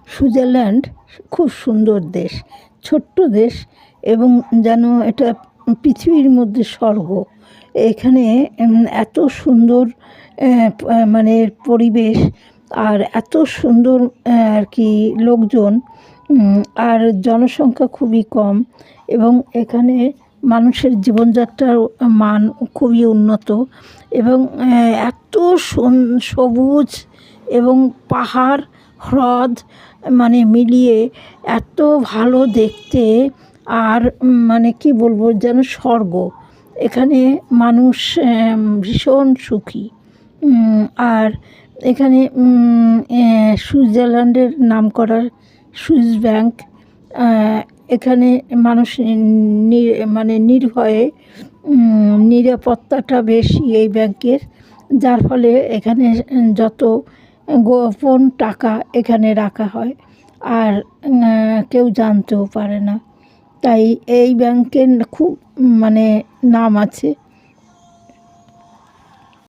Switzerland খুব সুন্দর দেশ, ছোট্ট দেশ এবং যেন এটা পৃথিবীর মধ্যে স্বর্গ। এখানে এত সুন্দর মানে পরিবেশ আর এত সুন্দর আর কি লোকজন, আর জনসংখ্যা খুবই কম এবং এখানে মানুষের জীবনযাত্রার মান খুবই উন্নত এবং এত সবুজ এবং পাহাড় হ্রদ মানে মিলিয়ে এত ভালো দেখতে। আর মানে কি বলবো, যেন স্বর্গ। এখানে মানুষ ভীষণ সুখী। আর এখানে সুইজারল্যান্ডের নামকরা সুইস ব্যাংক, এখানে মানুষ মানে নির্ভয়ে, নিরাপত্তাটা বেশি এই ব্যাংকের, যার ফলে এখানে যত গোপন টাকা এখানে রাখা হয় আর কেউ জানতেও পারে না। তাই এই ব্যাংকের খুব মানে নাম আছে।